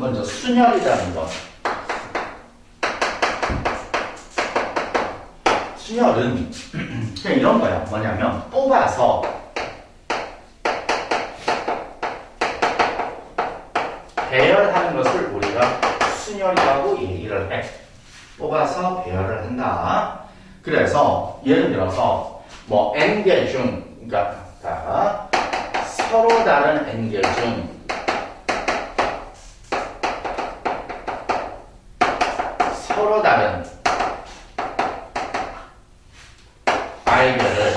먼저 순열이라는 것. 순열은 그냥 이런 거야. 뭐냐면 뽑아서 배열하는 것을 우리가 순열이라고 얘기를 해. 뽑아서 배열을 한다. 그래서 예를 들어서 뭐 n개 중, 그러니까 서로 다른 n개 중 서로 다른 i개를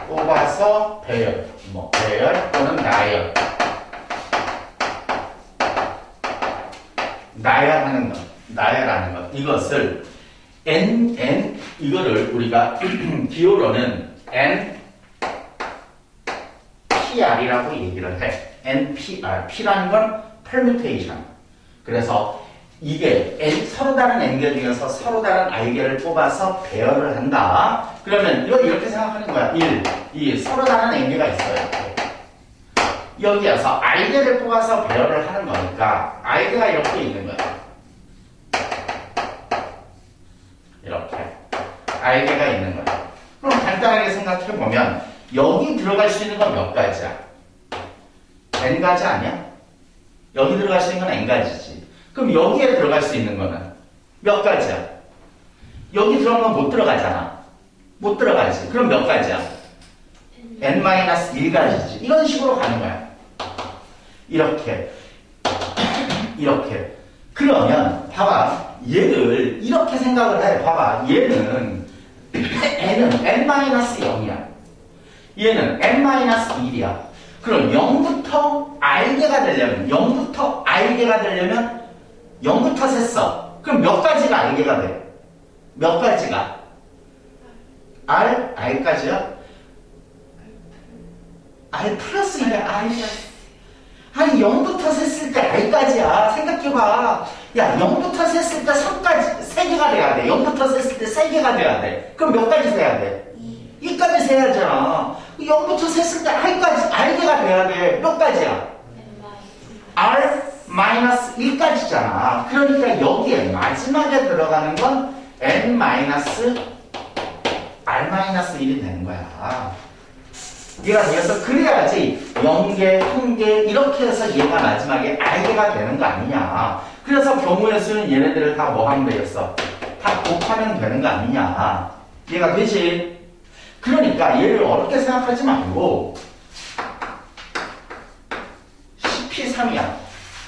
뽑아서 배열, 뭐 배열 또는 나열, 나열하는 것, 나열하는 것. 이것을 이거를 우리가 기호로는 NPR이라고 얘기를 해. NPR. P라는 건 permutation. 그래서 이게 서로 다른 n개 중에서 서로 다른 i개를 뽑아서 배열을 한다. 그러면 이걸 이렇게 생각하는 거야. 1, 2, 서로 다른 n개가 있어요. 여기에서 i개를 뽑아서 배열을 하는 거니까 i개가 이렇게 있는 거야. 이렇게 i개가 있는 거야. 그럼 간단하게 생각해보면 여기 들어갈 수 있는 건 몇 가지야? n가지 아니야? 여기 들어갈 수 있는 건 n가지지. 그럼 여기에 들어갈 수 있는 거는 몇 가지야? 여기 들어가면 못 들어가잖아. 못 들어가지. 그럼 몇 가지야? n-1가지지. 이런 식으로 가는 거야. 이렇게. 이렇게. 그러면 봐봐. 얘를 이렇게 생각을 해. 봐봐. 얘는 n은 n-0이야. 얘는 n-1이야. 그럼 0부터 i개가 되려면 0부터 i개가 되려면 0부터 셌어. 그럼 몇 가지가 i개가 돼? 몇 가지가? r까지야? r 플러스 1에 r. 아니 0부터 셌을 때 i까지야. 생각해봐. 야 0부터 셌을 때 3까지 3개가 돼야 돼. 0부터 셌을 때 3개가 돼야 돼. 그럼 몇 가지 세야 돼? 2까지 세야잖아. 0부터 셌을 때 r개가 돼야 돼. 몇 가지야? r-1까지잖아. 그러니까 여기에 마지막에 들어가는 건 n-r-1이 되는 거야. 얘가 되어서 그래야지 0개, 1개 이렇게 해서 얘가 마지막에 i개가 되는 거 아니냐. 그래서 경우의 수는 얘네들을 다 뭐 하면 되겠어? 다 곱하면 되는 거 아니냐. 얘가 되지. 그러니까 얘를 어렵게 생각하지 말고 CP3이야.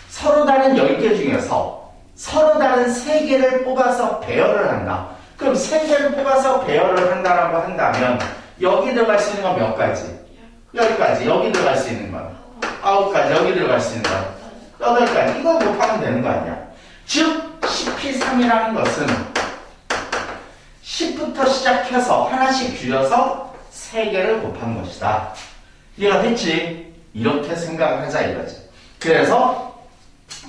서로 다른 10개 중에서 서로 다른 3개를 뽑아서 배열을 한다. 그럼 3개를 뽑아서 배열을 한다라고 한다면 여기 들어갈 수 있는 건 몇 가지? 여기까지. 여기 들어갈 수 있는 건 9가지. 여기 들어갈 수 있는 건 8가지. 이거 곱하면 되는 거 아니야. 즉 CP3이라는 것은 10부터 시작해서 하나씩 줄여서 3개를 곱한 것이다. 이해가 됐지? 이렇게 생각을 하자 이거지. 그래서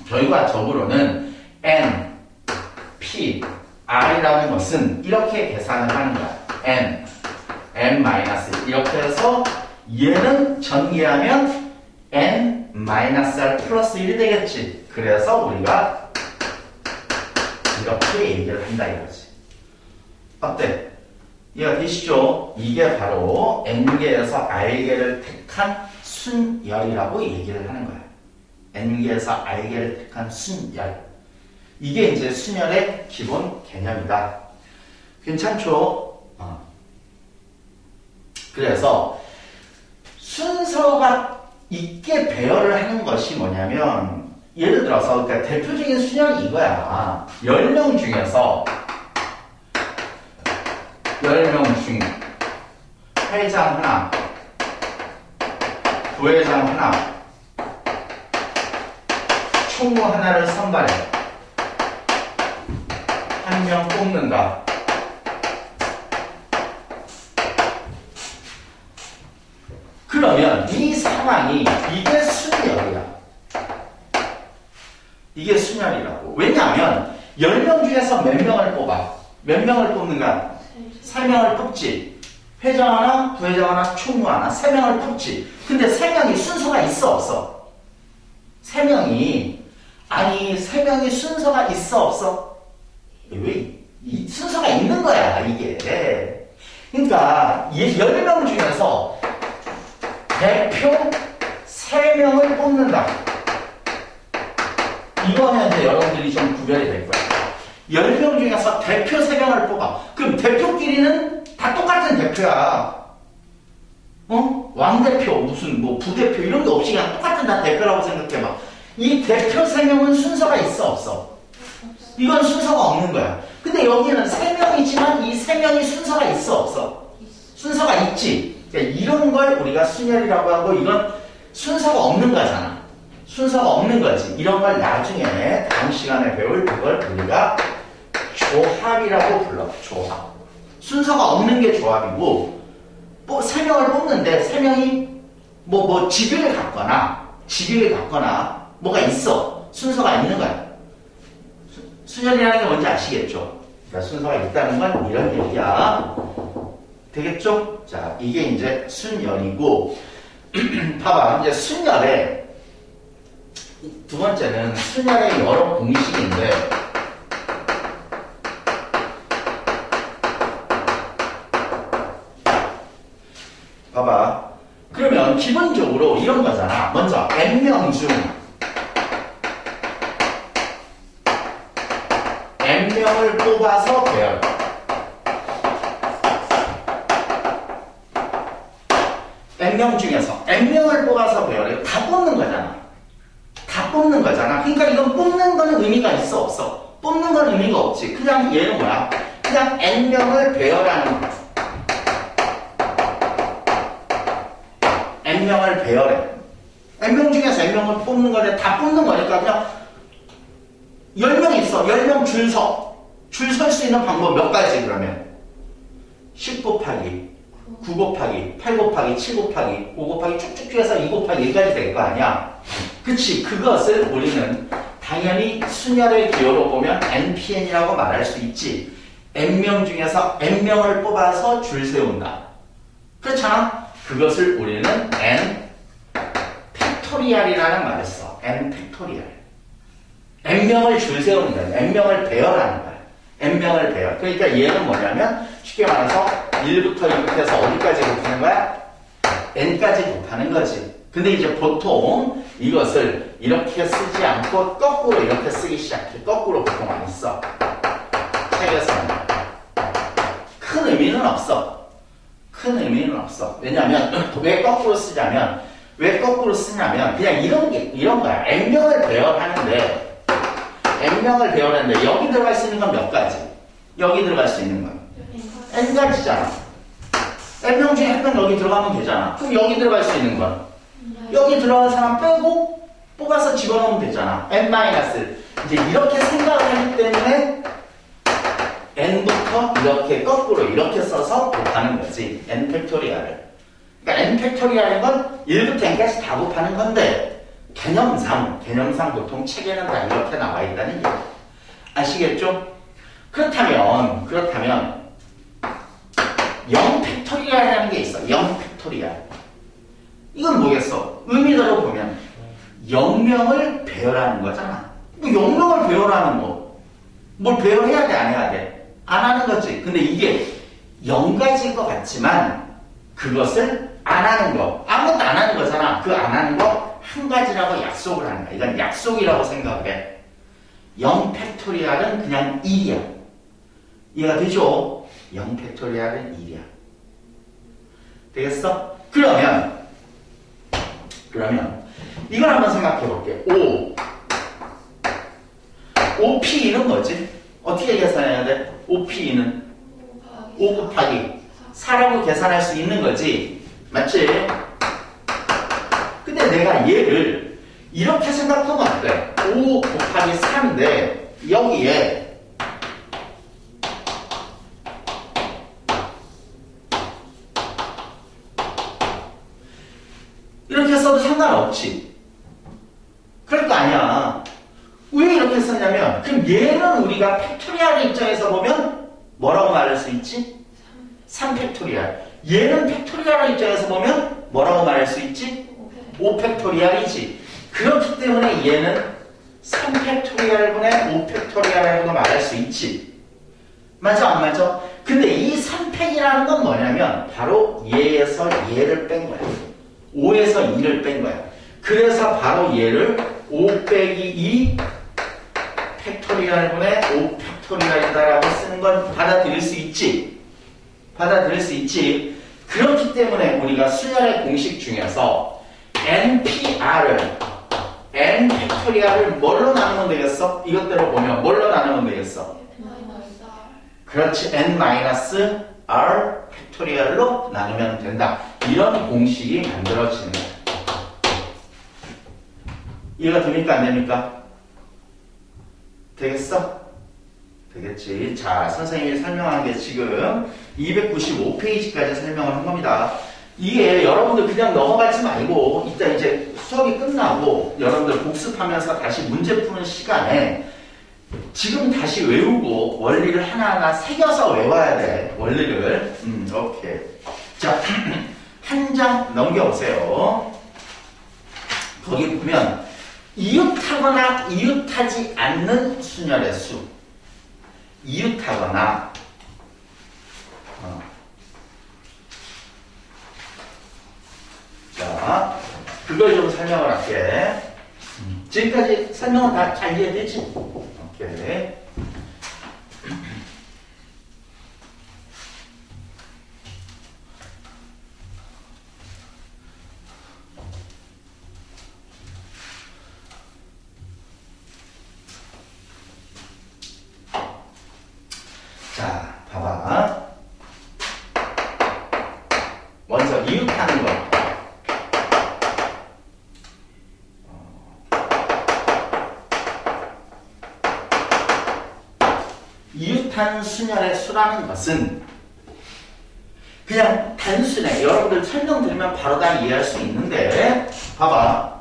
결과적으로는 N, P, R이라는 것은 이렇게 계산을 하는 거야. N, N-1 이렇게 해서 얘는 전개하면 N-R 플러스 1이 되겠지. 그래서 우리가 이렇게 얘기를 한다 이거지. 어때? 이해가 되시죠? 이게 바로 N개에서 R개를 택한 순열이라고 얘기를 하는 거야. N개에서 R개를 택한 순열. 이게 이제 순열의 기본 개념이다. 괜찮죠? 그래서 순서가 있게 배열을 하는 것이 뭐냐면 예를 들어서 그러니까 대표적인 순열이 이거야. 10명 중에서 10명 중 회장 하나, 부회장 하나, 총무 하나를 선발해. 한 명 뽑는다. 그러면 이 상황이 이게 순열이야. 이게 순열이라고. 왜냐하면 10명 중에서 몇 명을 뽑아? 몇 명을 뽑는가? 3명을 뽑지. 회장 하나, 부회장 하나, 총무 하나, 3명을 뽑지. 근데 3명이 순서가 있어, 없어? 3명이, 아니, 3명이 순서가 있어, 없어? 왜? 이 순서가 있는 거야, 이게. 그러니까, 10명 중에서 대표 3명을 뽑는다. 이거는 이제 여러분들이 좀 구별이 될 거야. 10명 중에서 대표 3명을 뽑아. 그럼 대표끼리는 다 똑같은 대표야. 왕대표, 무슨, 부대표, 이런 게 없이 그냥 똑같은 다 대표라고 생각해봐. 이 대표 3명은 순서가 있어, 없어? 이건 순서가 없는 거야. 근데 여기는 3명이지만 이 3명이 순서가 있어, 없어? 순서가 있지. 그러니까 이런 걸 우리가 순열이라고 하고 이건 순서가 없는 거잖아. 순서가 없는 거지. 이런 걸 나중에 다음 시간에 배울 그걸 우리가 조합이라고 불러. 조합. 순서가 없는 게 조합이고 3명을 뽑는데 3명이 직위를 갖거나 뭐가 있어. 순서가 있는 거야. 순열이라는 게 뭔지 아시겠죠? 그러니까 순서가 있다는 건 이런 얘기야. 되겠죠? 자, 이게 이제 순열이고 봐봐. 이제 순열에 두 번째는 순열의 여러 공식인데 봐봐. 그러면 기본적으로 이런 거잖아. 먼저 n명 중 n명을 뽑아서 배열. n명 중에서 n명을 뽑아서 배열해. 다 뽑는 거잖아. 다 뽑는 거잖아. 그러니까 이건 뽑는 거는 의미가 있어, 없어? 뽑는 건 의미가 없지. 그냥 얘는 뭐야? 그냥 n명을 배열하는 거야. n명을 배열해. n명 중에서 n명을 뽑는 거래. 다 뽑는 거니까 그냥 10명 있어. 10명 줄 서. 줄 설 수 있는 방법 몇 가지 그러면? 10 곱하기 9 곱하기 8 곱하기 7 곱하기 5 곱하기 쭉쭉 해서 2 곱하기 1까지 될 거 아니야? 그치. 그것을 우리는 당연히 순열의 기호로 보면 npn이라고 말할 수 있지. n명 중에서 n명을 뽑아서 줄 세운다. 그렇잖아? 그것을 우리는 n 팩토리얼이라는 말을 써. n 팩토리얼. n명을 줄 세우는 거야. n명을 배열하는 거야. n명을 배열. 그러니까 얘는 뭐냐면 쉽게 말해서 1부터 2부터 어디까지 곱하는 거야? n까지 곱하는 거지. 근데 이제 보통 이것을 이렇게 쓰지 않고 거꾸로 이렇게 쓰기 시작해. 거꾸로 보통 많이 써. 책에서는. 큰 의미는 없어. 큰 의미는 없어. 왜냐면 왜 거꾸로 쓰냐면 그냥 이런 거야. n명을 배열하는데 n명을 배열하는데 여기 들어갈 수 있는 건 몇 가지? 여기 들어갈 수 있는 건 n가지잖아. n명 중에 한 명 여기 들어가면 되잖아. 그럼 여기 들어갈 수 있는 건 여기 들어간 사람 빼고 뽑아서 집어넣으면 되잖아. n- 이제 이렇게 생각을 하기 때문에 n부터 이렇게 거꾸로 이렇게 써서 곱하는 거지. n 팩토리얼을. 그러니까 n 팩토리얼인 건 1부터 n까지 다 곱하는 건데 개념상 보통 책에는 다 이렇게 나와 있다는 얘기. 아시겠죠? 그렇다면 0 팩토리얼이라는 게 있어. 0 팩토리얼. 이건 뭐겠어? 의미대로 보면 0명을 배열하는 거잖아. 뭐 0명을 배열하는 거. 뭘 배열해야 돼? 안 해야 돼? 안 하는 거지. 근데 이게 0가지일 것 같지만 그것을 안 하는 거. 아무것도 안 하는 거잖아. 그 안 하는 거 한 가지라고 약속을 하는 거야. 이건 약속이라고 생각을 해. 0 팩토리얼은 그냥 1이야. 이해가 되죠? 0 팩토리얼은 1이야. 되겠어? 그러면 이걸 한번 생각해 볼게. 5P는 뭐지? 어떻게 계산해야 돼? 5P는 5 곱하기 4라고 계산할 수 있는 거지. 맞지? 근데 내가 얘를 이렇게 생각하면 어때? 5 곱하기 4인데 여기에 이렇게 써도 상관없지. 그럴 거 아니야. 왜 이렇게 썼냐면 그럼 얘는 우리가 팩토리얼 입장에서 보면 뭐라고 말할 수 있지? 3팩토리얼. 얘는 팩토리얼 입장에서 보면 뭐라고 말할 수 있지? 5팩토리얼이지. 그렇기 때문에 얘는 3팩토리얼분의 5팩토리얼이라고 말할 수 있지. 맞아 안 맞아? 근데 이 3팩이라는 건 뭐냐면 바로 얘에서 얘를 뺀 거야. 5에서 2를 뺀 거야. 그래서 바로 얘를 5 빼기 2 팩토리얼분의 5 팩토리얼이다라고 쓰는 건 받아들일 수 있지. 받아들일 수 있지. 그렇기 때문에 우리가 수열의 공식 중에서 NPR을 N 팩토리얼을 뭘로 나누면 되겠어? 이것대로 보면 뭘로 나누면 되겠어? 그렇지. N-R 팩토리얼로 나누면 된다. 이런 공식이 만들어지는 거야. 이해가 됩니까? 안 됩니까? 되겠어? 되겠지. 자, 선생님이 설명한 게 지금 295페이지까지 설명을 한 겁니다. 이게 여러분들 그냥 넘어가지 말고 이따 이제 수업이 끝나고 여러분들 복습하면서 다시 문제 푸는 시간에 지금 다시 외우고 원리를 하나하나 새겨서 외워야 돼. 원리를. 오케이. 자, 한 장 넘겨보세요. 거기 보면 이웃하거나 이웃하지 않는 순열의 수. 이웃하거나 자, 그걸 좀 설명을 할게. 지금까지 설명은 다 잘 이해되지? 오케이. 자, 봐봐. 먼저 이웃하는 거. 이웃하는 순열의 수라는 것은 그냥 단순해. 여러분들 설명 들으면 바로 다 이해할 수 있는데 봐봐.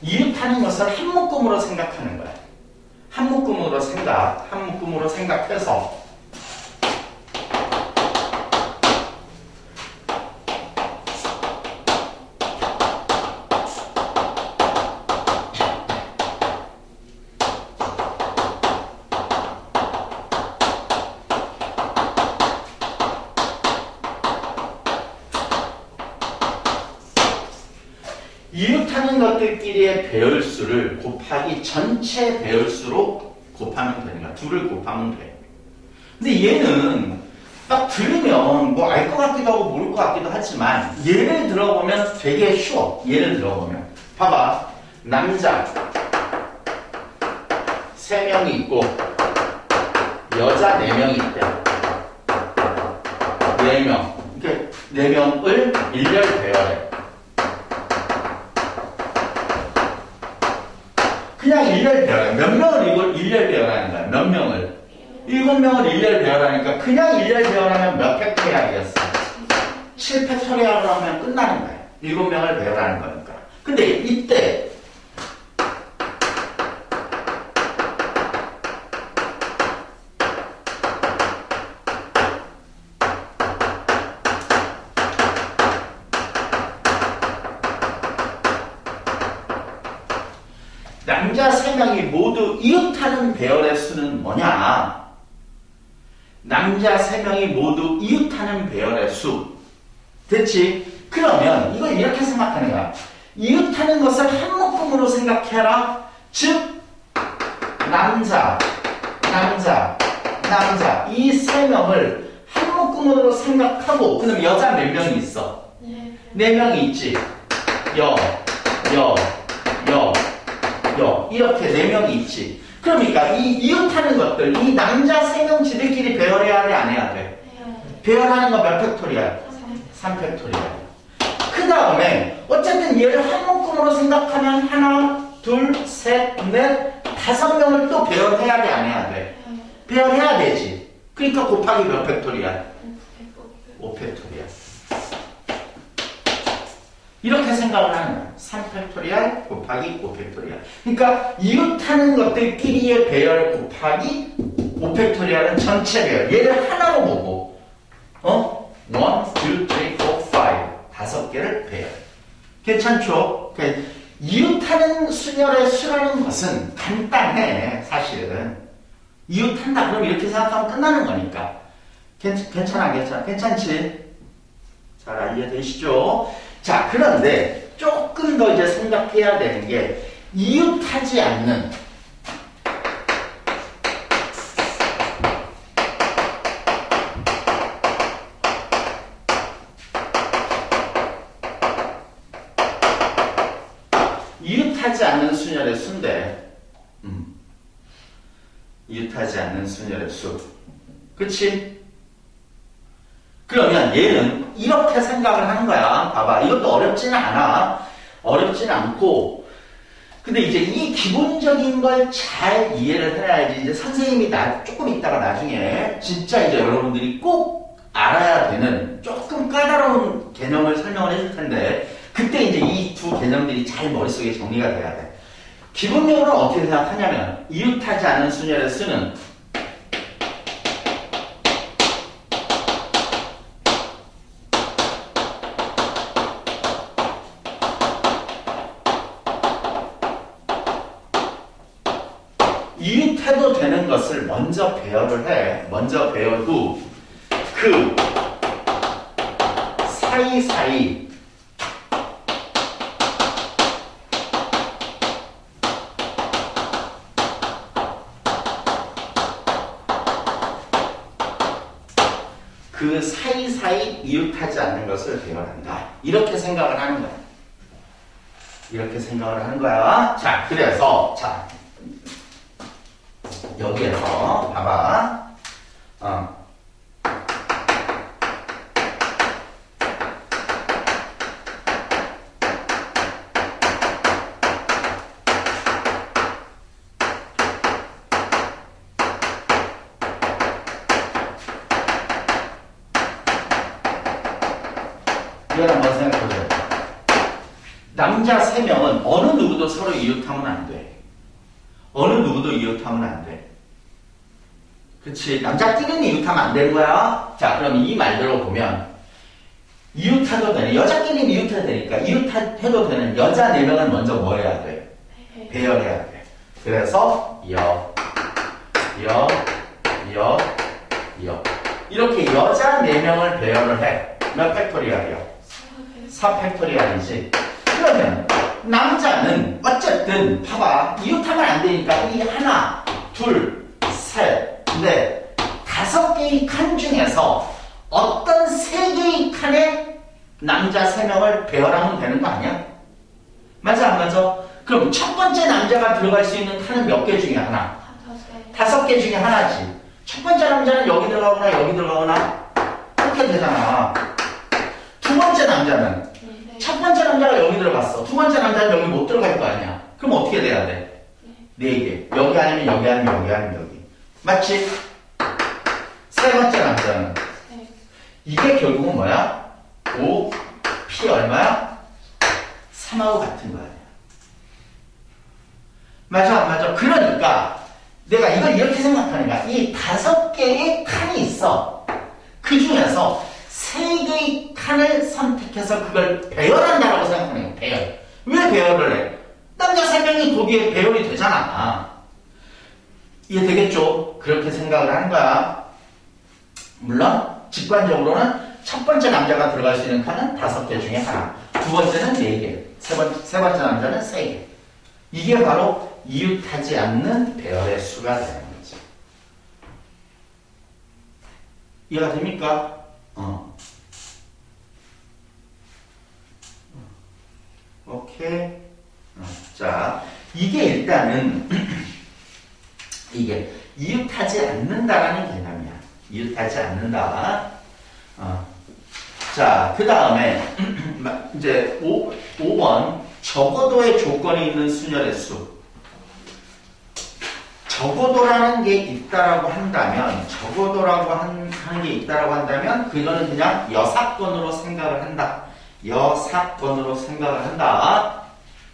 이웃하는 것을 한 묶음으로 생각하는 거야. 한 묶음으로 생각해서 이웃하는 것들끼리의 배열수를 곱하기 전체 배열수로 곱하면 되는 거야. 2를 곱하면 돼. 근데 얘는 딱 들으면 뭐 알 것 같기도 하고 모를 것 같기도 하지만 예를 들어보면 되게 쉬워. 예를 들어보면 봐봐. 남자 3명이 있고 여자 4명이 있대. 4명. 이렇게 4명을 일렬 배열해. 그냥 일렬 배열해. 몇 명을 이걸 일렬 배열하는 거야? 몇 명을? 7명을 일렬 배열하니까 그냥 일렬 배열하면 몇 팩토리얼이었어? 7팩토리얼로 하면 끝나는 거야. 7명을 배열하는 거니까. 근데 이때 남자 3명이 모두 이웃하는 배열의 수는 뭐냐? 남자 3명이 모두 이웃하는 배열의 수. 됐지? 그러면 이걸 이렇게 생각하는 거야. 이웃하는 것을 한 묶음으로 생각해라. 즉 남자 이 3명을 한 묶음으로 생각하고 그럼 여자 몇 명이 있어? 4명이 있지. 이렇게 4명이 있지. 그러니까 이 이웃하는 것들, 이 남자 3명 지들끼리 배열해야 돼, 안 해야 돼? 배열하는 거 몇 팩토리얼? 3팩토리얼. 그 다음에 어쨌든 얘를 한 묶음으로 생각하면 하나, 둘, 셋, 넷, 5명을 또 배열해야 돼, 안 해야 돼? 배열해야 되지. 그러니까 곱하기 몇 팩토리얼? 5팩토리얼. 생각을 하는 거야. 3팩토리얼 곱하기 5팩토리얼. 그러니까 이웃하는 것들끼리의 배열 곱하기 5팩토리얼은 전체 배열. 얘를 하나로 보고 1, 2, 3, 4, 5 다섯 개를 배열. 괜찮죠? 이웃하는 순열의 수라는 것은 간단해. 사실은 이웃한다 그럼 이렇게 생각하면 끝나는 거니까. 괜찮아. 괜찮지? 잘 이해되시죠? 자, 그런데 조금 더 이제 생각해야 되는 게 이웃하지 않는 순열의 수인데 이웃하지 않는 순열의 수. 그치? 그러면 얘는 이렇게 생각을 하는 거야. 봐봐. 이것도 어렵지는 않아. 어렵지는 않고. 근데 이제 이 기본적인 걸 잘 이해를 해야지. 이제 선생님이 조금 있다가 나중에 진짜 이제 여러분들이 꼭 알아야 되는 조금 까다로운 개념을 설명을 해줄 텐데, 그때 이제 이 두 개념들이 잘 머릿속에 정리가 돼야 돼. 기본적으로 어떻게 생각하냐면, 이웃하지 않는 순열의 수는 이웃해도 되는 것을 먼저 배열을 해. 먼저 배열고 그 사이사이 이웃하지 않는 것을 배열한다. 이렇게 생각을 하는 거야. 이렇게 생각을 하는 거야. 자, 그래서 여기에서 봐봐. 이걸 한번 생각해보세요. 남자 3명은 어느 누구도 서로 이웃하면 안 돼. 어느 누구도 이웃하면 안 돼. 그치? 남자끼리는 이웃하면 안 되는 거야. 자, 그럼 이 말대로 보면 이웃해도 되는, 여자끼리는 이웃해도 되니까 이웃해도 되는 여자 4명은 먼저 뭐 해야 돼? 배열해야 돼. 그래서 이렇게 여자 4명을 배열을 해. 몇 팩토리얼이야? 4팩토리얼이지. 그러면 남자는 어쨌든 봐봐. 이웃하면 안 되니까 이 하나, 둘, 셋, 넷, 5개의 칸 중에서 어떤 3개의 칸에 남자 3명을 배열하면 되는 거 아니야? 맞아 안 맞아? 그럼 첫 번째 남자가 들어갈 수 있는 칸은 몇 개 중에 하나? 5개 중에 하나지. 첫 번째 남자는 여기 들어가거나 여기 들어가거나 이렇게 되잖아. 두 번째 남자는 첫 번째 남자가 여기 들어갔어. 두 번째 남자는 여기 못 들어갈 거 아니야. 그럼 어떻게 돼야 돼? 4개. 여기 아니면 여기 아니면 여기 아니면 여기. 맞지? 세 번째 남자는 이게 결국은 뭐야? 5, P 얼마야? 3하고 같은 거 아니야. 맞아 안 맞아? 그러니까 내가 이걸 이렇게 생각하는 거야. 이 5개의 칸이 있어. 그 중에서 3개의 칸을 선택해서 그걸 배열한다라고 생각하는 거야. 배열. 왜 배열을 해? 남자 3명이 거기에 배열이 되잖아. 이해되겠죠? 그렇게 생각을 하는 거야. 물론 직관적으로는 첫 번째 남자가 들어갈 수 있는 칸은 5개 중에 하나, 두 번째는 4개, 세 번째 남자는 3개. 이게 바로 이웃하지 않는 배열의 수가 되는 거지. 이해가 됩니까? 오케이. 자, 이게 일단은 이게 이웃하지 않는다라는 개념이야. 이웃하지 않는다. 자, 그 다음에 이제 5번 적어도의 조건이 있는 순열의 수. 적어도라는 게 있다라고 한다면, 적어도라고 하는 게 있다라고 한다면, 그거는 그냥 여사건으로 생각을 한다. 여사건으로 생각을 한다.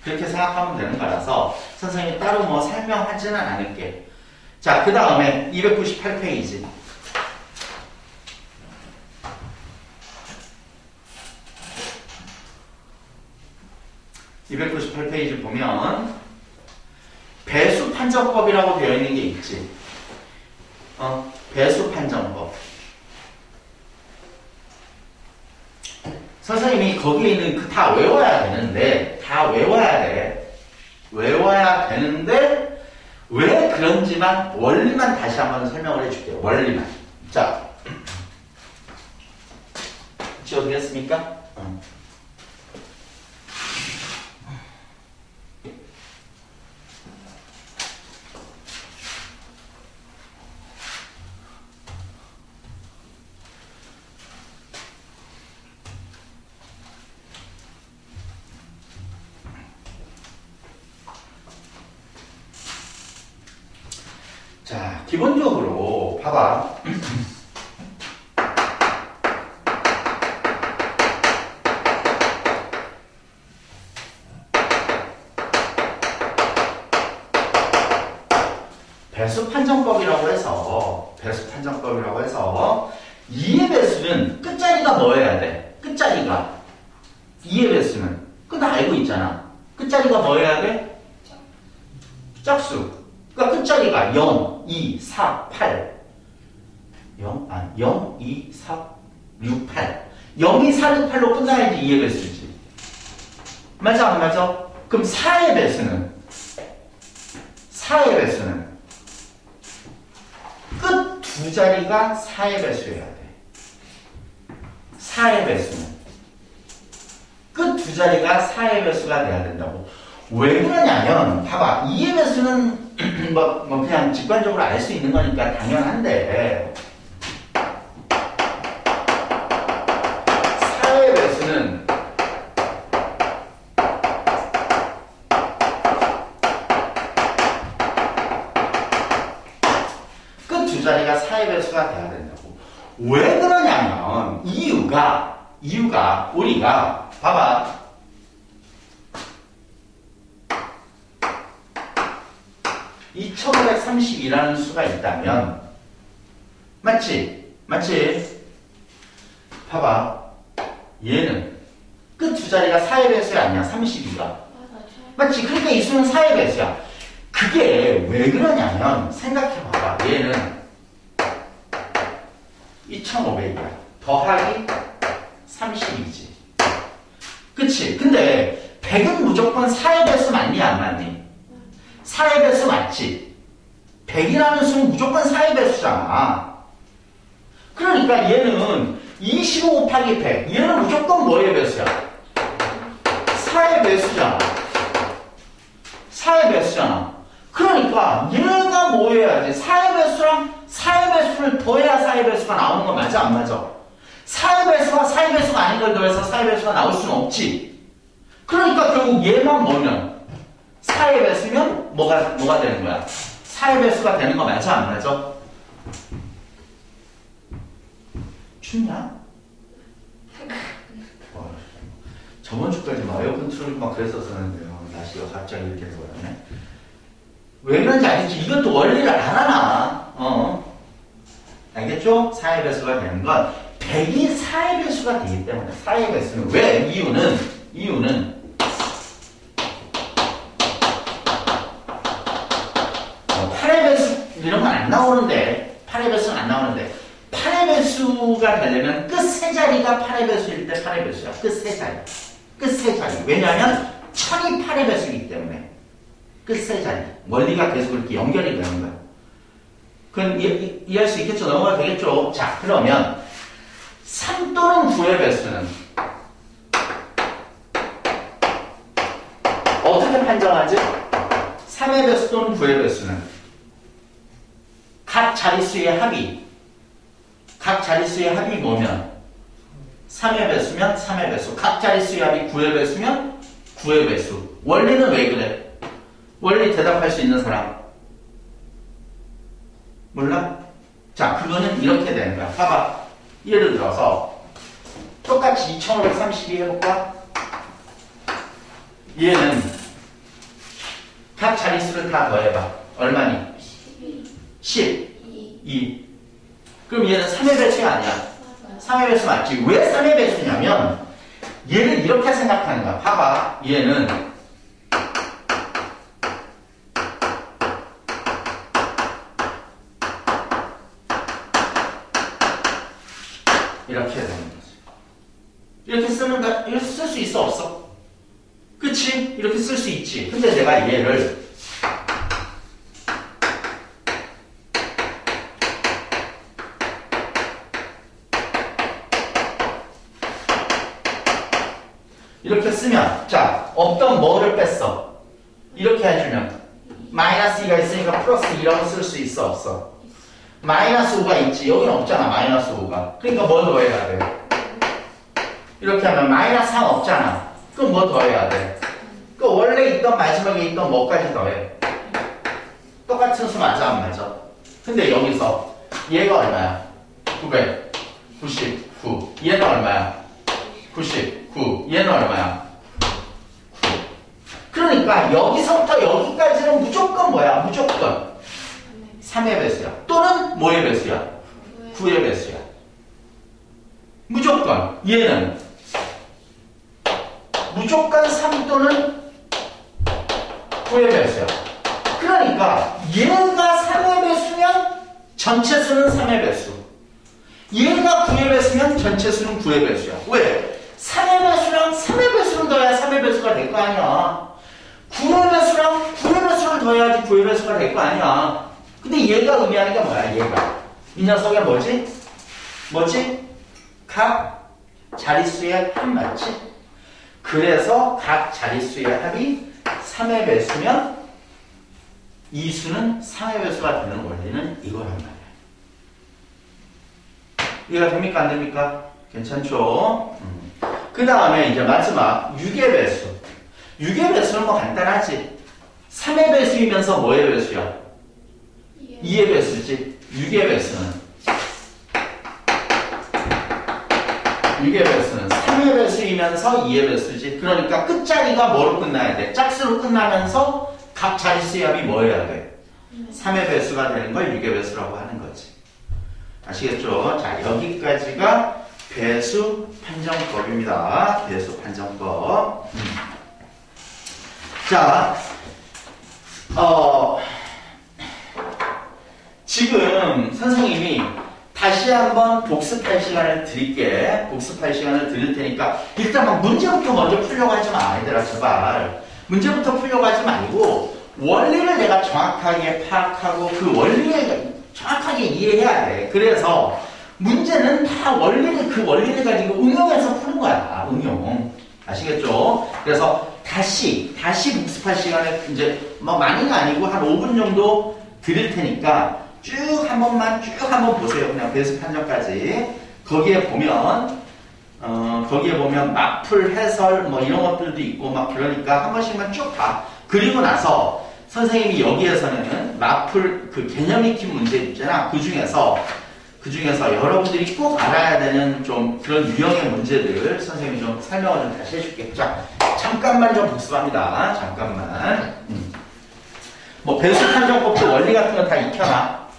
그렇게 생각하면 되는 거라서 선생님이 따로 뭐 설명하지는 않을게. 자, 그 다음에 298페이지. 298페이지 보면 배수 판정법이라고 되어 있는 게 있지. 배수 판정법. 선생님이 거기에 있는 그 다 외워야 되는데, 다 외워야 돼. 외워야 되는데, 왜 그런지만, 원리만 다시 한번 설명을 해줄게요. 원리만. 자, 지워드렸습니까? 자, 기본적으로 봐봐. 배수 판정법이라고 해서 2의 배수는 끝자리가 뭐여야 돼? 끝자리가 2의 배수는 그거 알고 있잖아. 끝자리가 뭐여야 돼? 짝수. 그러니까 끝자리가 0, 2, 4, 8 0, 2, 4, 6, 8 0, 2, 4, 6, 8로 끝나야지 2의 배수지. 맞아 안 맞아? 그럼 4의 배수는 끝 두 자리가 4의 배수여야 돼. 4의 배수는 끝 두 자리가 4의 배수가 돼야 된다고. 왜 그러냐면 봐봐. 2의 배수는 뭐 그냥 직관적으로 알 수 있는 거니까 당연한데 4의 배수는 끝 두 자리가 4의 배수가 돼야 된다고. 왜 그러냐면 이유가 우리가 봐봐. (2532라는) 수가 있다면 맞지? 봐봐. 얘는 끝 두 자리가 4의 배수야 아니야? 32가 맞지? 그러니까 이 수는 4의 배수야. 그게 왜 그러냐면 생각해봐봐. 얘는 2500이야 더하기 32지. 그치? 근데 100은 무조건 4의 배수 맞니 안 맞니? 4의 배수 맞지? 100이라는 수는 무조건 4의 배수잖아. 그러니까 얘는 25 곱하기 100 얘는 무조건 뭐의 배수야? 4의 배수잖아. 4의 배수잖아. 그러니까 얘가 뭐 해야지? 4의 배수랑 4의 배수를 더해야 4의 배수가 나오는 거 맞아 안 맞아? 4의 배수와 4의 배수가 아닌 걸 더해서 4의 배수가 나올 수는 없지. 그러니까 결국 얘만 뭐면 4의 배수면 뭐가 되는 거야? 4의 배수가 되는 거 맞아 안 맞아? 춥냐? 저번 주까지 막 에어컨 틀고 막 그랬었었는데요. 날씨가 갑자기 이렇게 돼버렸네. 왜 그런지 알겠지? 이것도 원리를 알아놔. 알겠죠? 4의 배수가 되는 건 100이 4의 배수가 되기 때문에. 4의 배수는 왜? 이유는 8의 배수 이런 건 안 나오는데 8의 배수는 안 나오는데 8의 배수가 되려면 끝 세 자리가 8의 배수일 때 8의 배수야. 끝 세 자리. 왜냐하면 1000이 8의 배수이기 때문에 끝 세 자리. 원리가 계속 이렇게 연결이 되는 거야. 그럼 이해할 수 있겠죠? 넘어가 되겠죠? 자, 그러면 3 또는 9의 배수는 어떻게 판정하지? 3의 배수 또는 9의 배수는 각 자릿수의 합이 뭐면 3의 배수면 3의 배수. 각 자릿수의 합이 9의 배수면 9의 배수. 원리는 왜 그래? 원리 대답할 수 있는 사람? 몰라? 자, 그거는 이렇게 되는 거야. 봐봐. 예를 들어서 똑같이 2532 해볼까? 얘는 각 자릿수를 다 더해봐. 얼마니? 12. 그럼 얘는 3의 배수가 아니야. 3의 배수 맞지? 왜 3의 배수냐면 얘는 이렇게 생각하는 거야. 봐봐. 얘는 이렇게 되는 거지. 이렇게 쓰는 거, 이렇게 쓸 수 있어, 없어? 그치? 이렇게 쓸 수 있지. 근데 내가 얘를 이렇게 쓰면, 자, 없던 뭐를 뺐어? 이렇게 해주면 마이너스 2가 있으니까 플러스 2라고 쓸 수 있어, 없어? 마이너스 5가 있지. 여기는 없잖아, 마이너스 5가. 그러니까 뭐 더해야 돼? 이렇게 하면 마이너스 3 없잖아. 그럼 뭐 더해야 돼? 그 원래 있던 마지막에 있던 뭐까지 더해? 똑같은 수 맞아, 안 맞아? 근데 여기서 얘가 얼마야? 999. 얘는 얼마야? 99. 얘는 얼마야? 9. 그러니까 여기서부터 여기까지는 무조건 뭐야? 무조건 3의 배수야. 또는 뭐의 배수야? 9의 배수야. 무조건. 얘는 무조건 3 또는 9의 배수야. 그러니까 얘가 3의 배수면 전체 수는 3의 배수. 얘가 9의 배수면 전체 수는 9의 배수야. 왜? 3의 배수랑 3의 배수를 더해야 3의 배수가 될 거 아니야. 9의 배수랑 9의 배수를 더해야지 9의 배수가 될 거 아니야. 근데 얘가 의미하는 게 뭐야? 얘가. 이 녀석이 뭐지? 뭐지? 각 자릿수의 합 맞지? 그래서 각 자릿수의 합이 3의 배수면 이 수는 3의 배수가 되는 원리는 이거란 말이야. 이해가 됩니까? 안 됩니까? 괜찮죠? 그 다음에 이제 마지막 6의 배수. 6의 배수는 뭐 간단하지. 3의 배수이면서 뭐의 배수야? 2의 배수지. 6의 배수는 3의 배수이면서 2의 배수지. 그러니까 끝자리가 뭐로 끝나야 돼? 짝수로 끝나면서 각 자릿수의 합이 뭐 해야 돼? 3의 배수가 되는 걸 6의 배수라고 하는 거지. 아시겠죠? 자, 여기까지가 배수 판정법입니다. 배수 판정법. 자, 지금 선생님이 다시 한번 복습할 시간을 드릴게. 복습할 시간을 드릴 테니까 일단 막 문제부터 먼저 풀려고 하지 마. 얘들아, 제발. 문제부터 풀려고 하지 말고 원리를 내가 정확하게 파악하고 그 원리를 정확하게 이해해야 돼. 그래서 문제는 다 그 원리를 가지고 응용해서 푸는 거야. 응용. 아시겠죠? 그래서 다시 복습할 시간을 이제 뭐 많이는 아니고 한 5분 정도 드릴 테니까 쭉 한번 보세요. 그냥 배수 판정까지. 거기에 보면 마풀 해설 뭐 이런 것들도 있고 막 그러니까 한 번씩만 쭉 봐. 그리고 나서 선생님이 여기에서는 마풀 그 개념 익힌 문제 있잖아. 그 중에서 여러분들이 꼭 알아야 되는 좀 그런 유형의 문제들을 선생님이 좀 설명을 좀 다시 해줄게. 자, 잠깐만 좀 복습합니다. 잠깐만. 뭐 배수 판정법도 원리 같은 거 다 익혀놔.